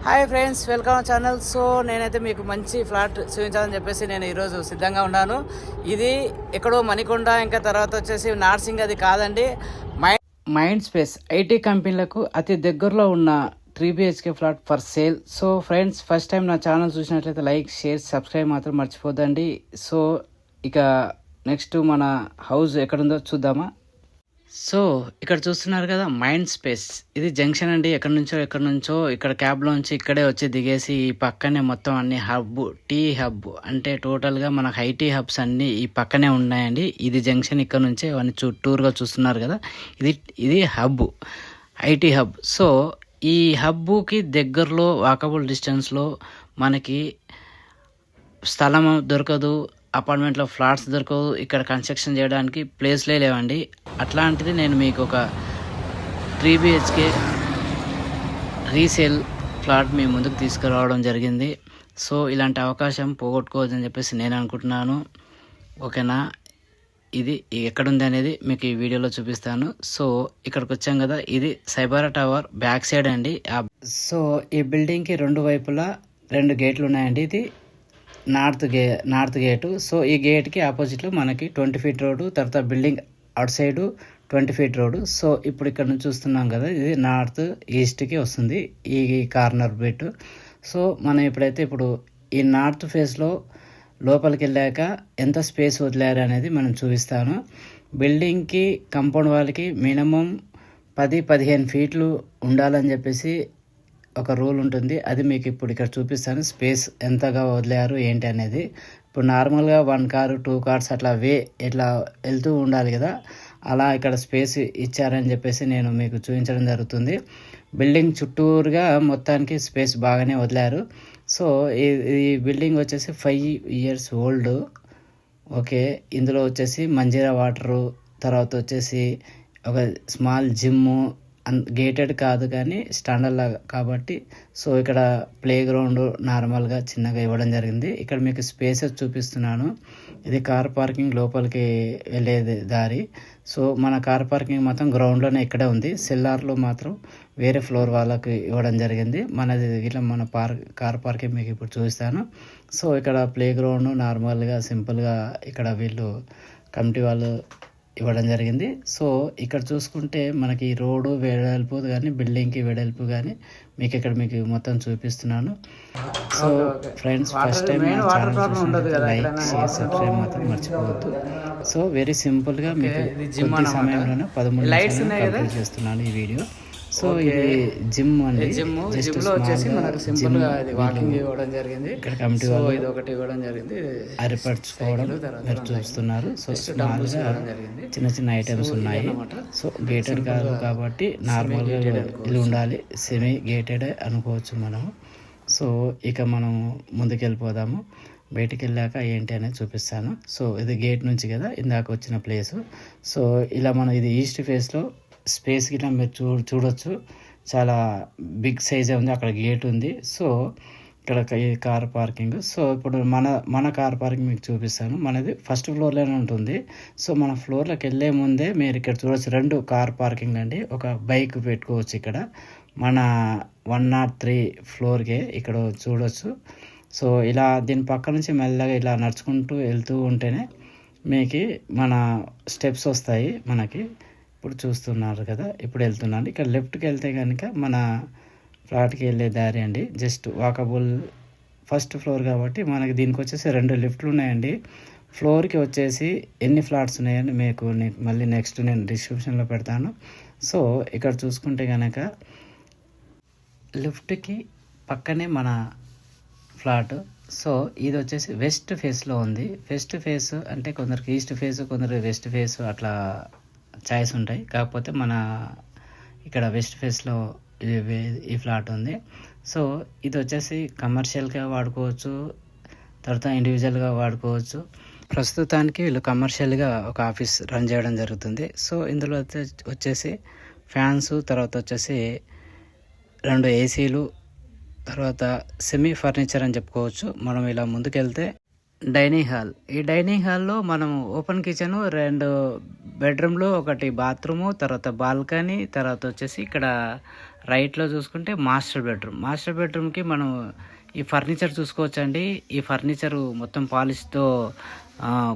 Hi friends, welcome channel. So నేనైతే మీకు మంచి ఫ్లాట్ చూపించాలని చెప్పేసి నేను ఈరోజు సిద్ధంగా ఉన్నాను. ఇది ఎక్కడో మణికొండ, ఇంకా తర్వాత వచ్చేసి నార్సింగ్ అది కాదండి, మైండ్ స్పేస్ ఐటీ కంపెనీలకు అతి దగ్గరలో ఉన్న 3 BHK flat for sale. So friends, first time నా ఛానల్ చూసినట్లయితే లైక్, షేర్, సబ్స్క్రైబ్ మాత్రం మర్చిపోద్దండి. సో ఇక నెక్స్ట్ మన హౌస్ ఎక్కడుందో చూద్దామా. సో ఇక్కడ చూస్తున్నారు కదా, మైండ్ స్పేస్. ఇది జంక్షన్ అండి. ఎక్కడి నుంచో ఇక్కడ క్యాబ్లోంచి ఇక్కడే వచ్చి దిగేసి ఈ పక్కనే మొత్తం అన్ని హబ్, టీ హబ్ అంటే టోటల్గా మనకు ఐటీ హబ్స్ అన్నీ ఈ పక్కనే ఉన్నాయండి. ఇది జంక్షన్. ఇక్కడ నుంచే అవన్నీ చుట్టూరుగా చూస్తున్నారు కదా, ఇది హబ్, ఐటీ హబ్. సో ఈ హబ్కి దగ్గరలో వాకబుల్ డిస్టెన్స్లో మనకి స్థలం దొరకదు, అపార్ట్మెంట్లో ఫ్లాట్స్ దొరకవు, ఇక్కడ కన్స్ట్రక్షన్ చేయడానికి ప్లేస్లే లేవండి. అట్లాంటిది నేను మీకు ఒక 3 BHK రీసేల్ ఫ్లాట్ మీ ముందుకు తీసుకురావడం జరిగింది. సో ఇలాంటి అవకాశం పోగొట్టుకోవద్దని చెప్పేసి నేను అనుకుంటున్నాను. ఓకేనా, ఇది ఎక్కడుంది అనేది మీకు ఈ వీడియోలో చూపిస్తాను. సో ఇక్కడికి వచ్చాం కదా, ఇది సైబరా టవర్ బ్యాక్ సైడ్ అండి. సో ఈ బిల్డింగ్కి 2 వైపులా 2 గేట్లు ఉన్నాయండి. ఇది నార్త్ గేటు. సో ఈ గేట్కి ఆపోజిట్లో మనకి 20 ఫీట్ రోడ్డు, తర్వాత building out side 20 feet road. So ఇప్పుడు ఇక్కడ నుంచి చూస్తున్నాం కదా, ఇది నార్త్ ఈస్ట్కి వస్తుంది ఈ కార్నర్ బిట్. సో మనం ఇప్పుడు ఈ నార్త్ ఫేస్లో లోపలికి వెళ్ళాక ఎంత స్పేస్ వదిలేరు అనేది మనం చూపిస్తాను. బిల్డింగ్కి కాంపౌండ్ వాళ్ళకి మినిమం 10-15 ఫీట్లు ఉండాలని చెప్పేసి ఒక రూల్ ఉంటుంది. అది మీకు ఇప్పుడు ఇక్కడ చూపిస్తాను. స్పేస్ ఎంతగా వదిలేరు ఏంటి అనేది. ఇప్పుడు నార్మల్గా 1 కారు 2 కార్స్ అట్లా ఇట్లా వెళ్తూ ఉండాలి కదా, అలా ఇక్కడ స్పేస్ ఇచ్చారని చెప్పేసి నేను మీకు చూపించడం జరుగుతుంది. బిల్డింగ్ చుట్టూరుగా మొత్తానికి స్పేస్ బాగానే వదిలారు. సో ఈ బిల్డింగ్ వచ్చేసి 5 years ఓల్డ్. ఓకే, ఇందులో వచ్చేసి మంజీరా వాటరు, తర్వాత వచ్చేసి ఒక స్మాల్ జిమ్ము, గేటెడ్ కాదు కానీ స్టాండర్డ్ లాగా కాబట్టి. సో ఇక్కడ ప్లే గ్రౌండ్ నార్మల్గా చిన్నగా ఇవ్వడం జరిగింది. ఇక్కడ మీకు స్పేసెస్ చూపిస్తున్నాను. ఇది కార్ పార్కింగ్ లోపలికి వెళ్ళే దారి. సో మన కార్ పార్కింగ్ మాత్రం గ్రౌండ్లోనే ఇక్కడే ఉంది. సెల్లార్లో మాత్రం వేరే ఫ్లోర్ వాళ్ళకి ఇవ్వడం జరిగింది. మనది ఇట్లా మన కార్ పార్కింగ్ మీకు ఇప్పుడు చూపిస్తాను. సో ఇక్కడ ప్లే గ్రౌండ్ నార్మల్గా సింపుల్గా ఇక్కడ వీళ్ళు కమిటీ వాళ్ళు ఇవ్వడం జరిగింది. సో ఇక్కడ చూసుకుంటే మనకి రోడ్డు వెడల్పు కానీ బిల్డింగ్కి వెడల్పు కానీ మీకు మొత్తం చూపిస్తున్నాను. So friends, first time like, share, subscribe మాత్రం మర్చిపోవద్దు. సో వెరీ సింపుల్గా మీకు కొద్ది సమయంలోనే 13 నిమిషాలు కంప్లీట్ చేస్తున్నాను ఈ వీడియో. సో ఇది జిమ్ అండి. జిమ్లో వచ్చేసి మనకు సింపుల్ గా ఇది వాకింగ్ ఇవ్వడం జరిగింది. ఇక్కడ కమిటీ వాళ్ళు ఇది ఒకటి ఇవ్వడం జరిగింది, అరిపర్చుకోవడం మీరు చూస్తున్నారు. సో స్మాల్గా చిన్న ఐటమ్స్ ఉన్నాయి. సో గేటెడ్ కాదు కాబట్టి నార్మల్గా ఇల్లు ఉండాలి, సెమీ గేటెడ్ అనుకోవచ్చు మనము. సో ఇక మనం ముందుకెళ్ళిపోదాము. బయటికి వెళ్ళాక ఏంటి అనేది చూపిస్తాను. సో ఇది గేట్ నుంచి కదా ఇందాక వచ్చిన ప్లేసు. సో ఇలా మనం ఇది ఈస్ట్ ఫేస్లో స్పేస్ గిట్లా మీరు చూడొచ్చు, చాలా బిగ్ సైజే ఉంది. అక్కడ గేట్ ఉంది. సో ఇక్కడ కార్ పార్కింగ్. సో ఇప్పుడు మన కార్ పార్కింగ్ మీకు చూపిస్తాను. మనది ఫస్ట్ ఫ్లోర్లోనే ఉంటుంది. సో మన ఫ్లోర్లోకి వెళ్ళే ముందే మీరు ఇక్కడ చూడొచ్చు 2 కార్ పార్కింగ్ అండి. ఒక బైక్ పెట్టుకోవచ్చు ఇక్కడ మన 103 ఫ్లోర్కే ఇక్కడ చూడొచ్చు. సో ఇలా దీని పక్క నుంచి మెల్లగా ఇలా నడుచుకుంటూ వెళ్తూ ఉంటేనే మీకు మన స్టెప్స్ వస్తాయి మనకి. ఇప్పుడు చూస్తున్నారు కదా, ఇప్పుడు వెళ్తున్నాను. ఇక్కడ లెఫ్ట్కి వెళ్తే కనుక మన ఫ్లాట్కి వెళ్ళే దారి అండి. జస్ట్ వాకబుల్ ఫస్ట్ ఫ్లోర్ కాబట్టి మనకి దీనికి వచ్చేసి 2 లిఫ్ట్లు ఉన్నాయండి. ఫ్లోర్కి వచ్చేసి ఎన్ని ఫ్లాట్స్ ఉన్నాయని మీకు మళ్ళీ నెక్స్ట్ నేను డిస్క్రిప్షన్లో పెడతాను. సో ఇక్కడ చూసుకుంటే కనుక లిఫ్ట్కి పక్కనే మన ఫ్లాట్. సో ఇది వచ్చేసి వెస్ట్ ఫేస్లో ఉంది. వెస్ట్ ఫేస్ అంటే కొందరికి ఈస్ట్ ఫేస్, కొందరు వెస్ట్ ఫేస్, అట్లా చాయిస్ ఉంటాయి. కాకపోతే మన ఇక్కడ వెస్ట్ ఫేస్లో ఈ ఫ్లాట్ ఉంది. సో ఇది వచ్చేసి కమర్షియల్గా వాడుకోవచ్చు, తర్వాత ఇండివిజువల్గా వాడుకోవచ్చు. ప్రస్తుతానికి వీళ్ళు కమర్షియల్గా ఒక ఆఫీస్ రన్ చేయడం జరుగుతుంది. సో ఇందులో వచ్చేసి ఫ్యాన్స్, తర్వాత వచ్చేసి 2 ఏసీలు, తర్వాత సెమీ ఫర్నిచర్ అని చెప్పుకోవచ్చు. మనం ఇలా ముందుకెళ్తే డైనింగ్ హాల్. ఈ డైనింగ్ హాల్లో మనం ఓపెన్ కిచెన్, 2 బెడ్రూమ్లు, 1 బాత్రూము, తర్వాత బాల్కనీ, తర్వాత వచ్చేసి ఇక్కడ రైట్లో చూసుకుంటే మాస్టర్ బెడ్రూమ్కి మనం ఈ ఫర్నిచర్ చూసుకోవచ్చండి. ఈ ఫర్నిచరు మొత్తం పాలిష్తో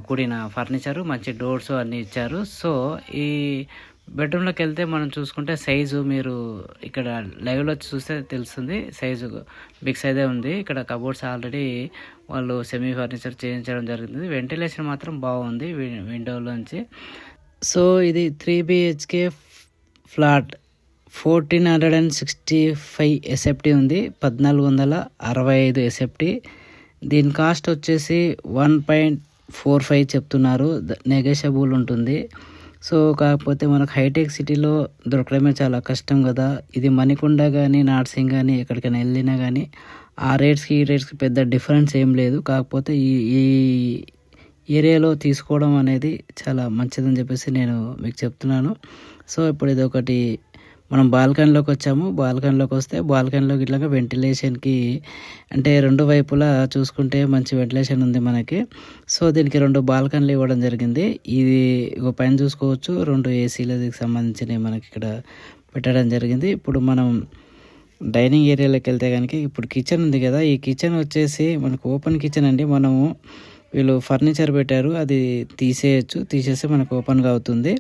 కూడిన ఫర్నిచరు, మంచి డోర్స్ అన్నీ ఇచ్చారు. సో ఈ బెడ్రూమ్లోకి వెళ్తే మనం చూసుకుంటే సైజు మీరు ఇక్కడ లైవ్లో చూస్తే తెలుస్తుంది. సైజు బిగ్ సైజే ఉంది. ఇక్కడ కబోర్డ్స్ ఆల్రెడీ వాళ్ళు సెమీ ఫర్నిచర్ చేయించడం జరిగింది. వెంటిలేషన్ మాత్రం బాగుంది విండోలోంచి. సో ఇది 3 BHK ఫ్లాట్ 1465 ఎస్ఎఫ్టీ ఉంది, 1465 ఎస్ఎఫ్టీ. దీని కాస్ట్ వచ్చేసి 1.45 చెప్తున్నారు, నెగోషియబుల్ ఉంటుంది. సో కాకపోతే మనకు హైటెక్ సిటీలో దొరకడమే చాలా కష్టం కదా. ఇది మణికొండ కానీ నార్సింగ్ కానీ ఎక్కడికైనా వెళ్ళినా కానీ ఆ రేట్స్కి ఈ రేట్స్కి పెద్ద డిఫరెన్స్ ఏం లేదు. కాకపోతే ఈ ఏరియాలో తీసుకోవడం అనేది చాలా మంచిదని చెప్పేసి నేను మీకు చెప్తున్నాను. సో ఇప్పుడు ఇది ఒకటి మనం బాల్కనీలోకి వచ్చాము. బాల్కనీలోకి వస్తే బాల్కనీలోకి ఇట్లాగా వెంటిలేషన్కి అంటే రెండు వైపులా చూసుకుంటే మంచి వెంటిలేషన్ ఉంది మనకి. సో దీనికి 2 బాల్కనీలు ఇవ్వడం జరిగింది. ఇది పైన చూసుకోవచ్చు, 2 ఏసీలకి సంబంధించినవి మనకి ఇక్కడ పెట్టడం జరిగింది. ఇప్పుడు మనం డైనింగ్ ఏరియాలోకి వెళ్తే కనుక ఇప్పుడు కిచెన్ ఉంది కదా. ఈ కిచెన్ వచ్చేసి మనకు ఓపెన్ కిచెన్ అండి. మనము వీళ్ళు ఫర్నిచర్ పెట్టారు, అది తీసేస్తే మనకు ఓపెన్గా అవుతుంది.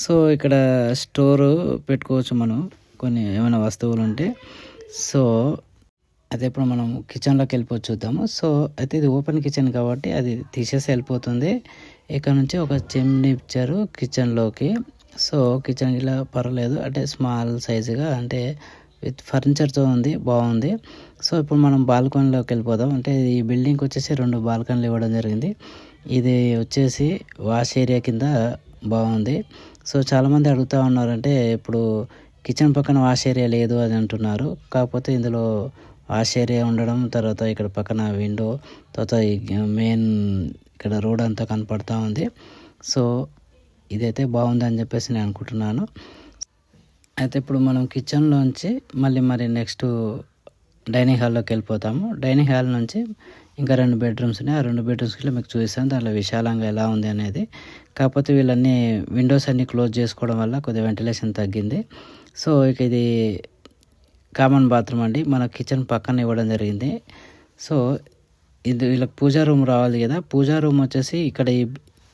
సో ఇక్కడ స్టోరు పెట్టుకోవచ్చు మనం కొన్ని ఏమైనా వస్తువులు ఉంటే. సో అయితే ఇప్పుడు మనం కిచెన్లోకి వెళ్ళిపోయి చూద్దాము. సో అయితే ఇది ఓపెన్ కిచెన్ కాబట్టి అది తీసేసి వెళ్ళిపోతుంది. ఇక్కడ నుంచి ఒక చిమ్నీ ఇచ్చారు కిచెన్లోకి. సో కిచెన్ ఇలా పర్వాలేదు, అంటే స్మాల్ సైజుగా అంటే విత్ ఫర్నిచర్తో ఉంది, బాగుంది. సో ఇప్పుడు మనం బాల్కనీలోకి వెళ్ళిపోదాం. అంటే ఈ బిల్డింగ్కి వచ్చేసి 2 బాల్కనీలు ఇవ్వడం జరిగింది. ఇది వచ్చేసి వాష్ ఏరియా కింద బాగుంది. సో చాలామంది అడుగుతూ ఉన్నారంటే ఇప్పుడు కిచెన్ పక్కన వాష్ ఏరియా లేదు అని అంటున్నారు. కాకపోతే ఇందులో వాష్ ఏరియా ఉండడం, తర్వాత ఇక్కడ పక్కన విండో, తర్వాత మెయిన్ ఇక్కడ రోడ్ అంతా కనపడతా ఉంది. సో ఇదైతే బాగుంది అని చెప్పేసి నేను అనుకుంటున్నాను. అయితే ఇప్పుడు మనం కిచెన్లోంచి మరి నెక్స్ట్ డైనింగ్ హాల్లోకి వెళ్ళిపోతాము. డైనింగ్ హాల్ నుంచి ఇంకా 2 బెడ్రూమ్స్ ఉన్నాయి. ఆ 2 బెడ్రూమ్స్కి మీకు చూపిస్తాను దాంట్లో విశాలంగా ఎలా ఉంది అనేది. కాకపోతే వీళ్ళన్నీ విండోస్ అన్నీ క్లోజ్ చేసుకోవడం వల్ల కొద్దిగా వెంటిలేషన్ తగ్గింది. సో ఇక ఇది కామన్ బాత్రూమ్ అండి, మన కిచెన్ పక్కన ఇవ్వడం జరిగింది. సో ఇది వీళ్ళకి పూజా రూమ్ రావాలి కదా. పూజా రూమ్ వచ్చేసి ఇక్కడ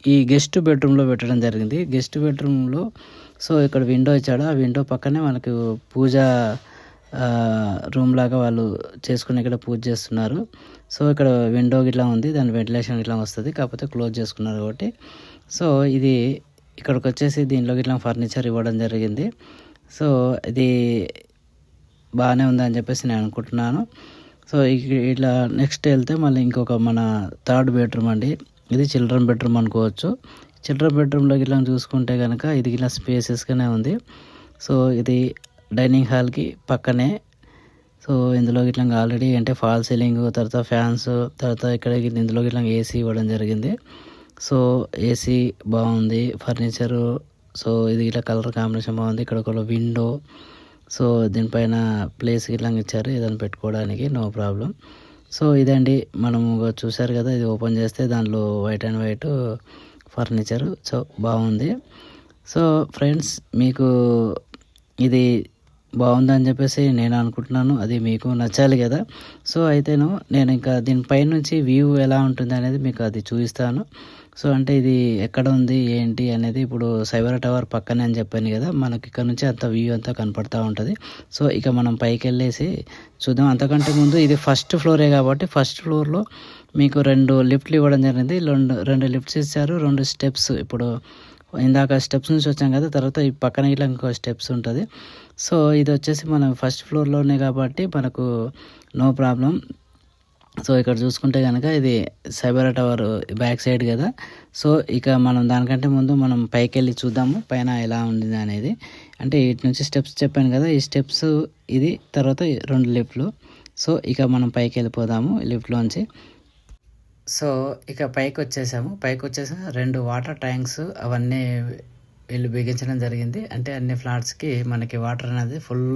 ఈ గెస్ట్ బెడ్రూమ్లో పెట్టడం జరిగింది. గెస్ట్ బెడ్రూమ్లో సో ఇక్కడ విండో ఇచ్చాడు, ఆ విండో పక్కనే మనకు పూజ రూమ్ లాగా వాళ్ళు చేసుకుని ఇక్కడ పూజ చేస్తున్నారు. సో ఇక్కడ విండో ఇట్లా ఉంది, దాని వెంటిలేషన్ ఇట్లా వస్తుంది, కాకపోతే క్లోజ్ చేసుకున్నారు కాబట్టి. సో ఇది ఇక్కడికి వచ్చేసి దీనిలోకి ఇట్లా ఫర్నిచర్ ఇవ్వడం జరిగింది. సో ఇది బాగానే ఉందని చెప్పేసి నేను అనుకుంటున్నాను. సో ఇట్లా నెక్స్ట్ వెళ్తే మళ్ళీ ఇంకొక మన 3rd బెడ్రూమ్ అండి. ఇది చిల్డ్రన్ బెడ్రూమ్ అనుకోవచ్చు. చిల్డ్రన్ బెడ్రూమ్లోకి ఇట్లా చూసుకుంటే కనుక ఇది ఇలా స్పేసెస్గానే ఉంది. సో ఇది డైనింగ్ హాల్కి పక్కనే. సో ఇందులో ఇట్లా ఆల్రెడీ అంటే ఫాల్ సీలింగ్, తర్వాత ఫ్యాన్స్, తర్వాత ఇక్కడ ఇందులో ఇట్లా ఏసీ ఇవ్వడం జరిగింది. సో ఏసీ బాగుంది, ఫర్నిచరు. సో ఇది ఇట్లా కలర్ కాంబినేషన్ బాగుంది. ఇక్కడ ఒక విండో, సో దీనిపైన ప్లేస్ ఇట్లా ఇచ్చారు ఏదైనా పెట్టుకోవడానికి, నో ప్రాబ్లం. సో ఇదండి మనము చూసారు కదా, ఇది ఓపెన్ చేస్తే దానిలో white and white furniture. So బాగుంది. సో ఫ్రెండ్స్ మీకు ఇది బాగుందని చెప్పేసి నేను అనుకుంటున్నాను, అది మీకు నచ్చాలి కదా. సో అయితేను నేను ఇంకా దీనిపై నుంచి వ్యూ ఎలా ఉంటుంది అనేది మీకు అది చూపిస్తాను. సో అంటే ఇది ఎక్కడ ఉంది ఏంటి అనేది ఇప్పుడు సైబర్ టవర్ పక్కనే అని చెప్పాను కదా, మనకి ఇక్కడ నుంచి అంత వ్యూ అంతా కనపడతా ఉంటుంది. సో ఇక మనం పైకి వెళ్ళేసి చూద్దాం. అంతకంటే ముందు ఇది ఫస్ట్ ఫ్లోరే కాబట్టి ఫస్ట్ ఫ్లోర్లో మీకు 2 లిఫ్ట్లు ఇవ్వడం జరిగింది. 2 లిఫ్ట్స్ ఇచ్చారు, 2 స్టెప్స్. ఇప్పుడు ఇందాక స్టెప్స్ నుంచి వచ్చాం కదా, తర్వాత ఈ పక్కన ఇట్లా ఇంకో స్టెప్స్ ఉంటుంది. సో ఇది వచ్చేసి మనం ఫస్ట్ ఫ్లోర్లోనే కాబట్టి మనకు నో ప్రాబ్లం. సో ఇక్కడ చూసుకుంటే కనుక ఇది సైబర్ టవర్ బ్యాక్ సైడ్ కదా. సో ఇక మనం దానికంటే ముందు మనం పైకి వెళ్ళి చూద్దాము పైన ఎలా ఉంది అనేది. అంటే ఇటు నుంచి స్టెప్స్ చెప్పాను కదా, ఈ స్టెప్స్ ఇది, తర్వాత 2 లిఫ్ట్లు. సో ఇక మనం పైకి వెళ్ళిపోదాము లిఫ్ట్లోంచి. సో ఇక పైకి వచ్చేసాము. 2 వాటర్ ట్యాంక్స్ అవన్నీ వీళ్ళు బిగించడం జరిగింది. అంటే అన్ని ఫ్లాట్స్కి మనకి వాటర్ అనేది ఫుల్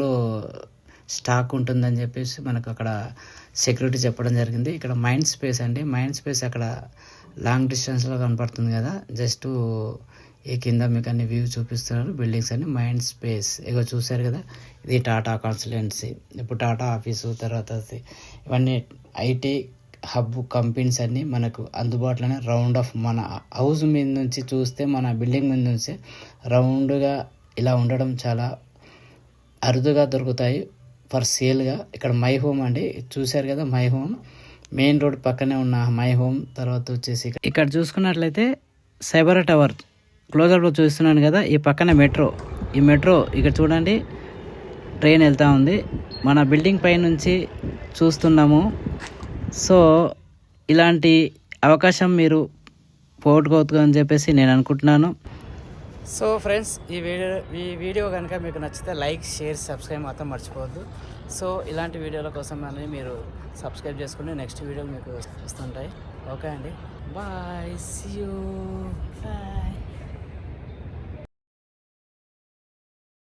స్టాక్ ఉంటుందని చెప్పేసి మనకు అక్కడ సెక్యూరిటీ చెప్పడం జరిగింది. ఇక్కడ మైండ్ స్పేస్ అండి, మైండ్ స్పేస్ అక్కడ లాంగ్ డిస్టెన్స్లో కనపడుతుంది కదా. జస్ట్ ఈ కింద మీకు అన్ని వ్యూ చూపిస్తున్నారు, బిల్డింగ్స్ అన్ని మైండ్ స్పేస్. ఇగో చూశారు కదా, ఇది టాటా కన్సల్టెన్సీ. ఇప్పుడు టాటా ఆఫీసు, తర్వాత ఇవన్నీ ఐటీ హబ్ కంపెనీస్ అన్నీ మనకు అందుబాటులోనే రౌండ్ ఆఫ్ మన హౌస్ మీద నుంచి చూస్తే, మన బిల్డింగ్ మీద నుంచి రౌండ్గా ఇలా ఉండడం చాలా అరుదుగా దొరుకుతాయి ఫర్ సేల్గా. ఇక్కడ మై హోమ్ అండి, చూశారు కదా మై హోమ్, మెయిన్ రోడ్ పక్కనే ఉన్న మై హోమ్. తర్వాత వచ్చేసి ఇక్కడ చూసుకున్నట్లయితే సైబర్ టవర్ క్లోజర్లో చూస్తున్నాను కదా, ఈ పక్కన మెట్రో. ఈ మెట్రో ఇక్కడ చూడండి, ట్రైన్ వెళ్తూ ఉంది, మన బిల్డింగ్ పై నుంచి చూస్తున్నాము. సో ఇలాంటి అవకాశం మీరు పోగొట్టుకోవద్దు అని చెప్పేసి నేను అనుకుంటున్నాను. సో ఫ్రెండ్స్, ఈ వీడియో కనుక మీకు నచ్చితే లైక్, షేర్, సబ్స్క్రైబ్ మాత్రం మర్చిపోవద్దు. సో ఇలాంటి వీడియోల కోసం అని మీరు సబ్స్క్రైబ్ చేసుకుని నెక్స్ట్ వీడియోలు మీకు వస్తుంటాయి. ఓకే అండి, బాయ్, సీ యూ, బాయ్.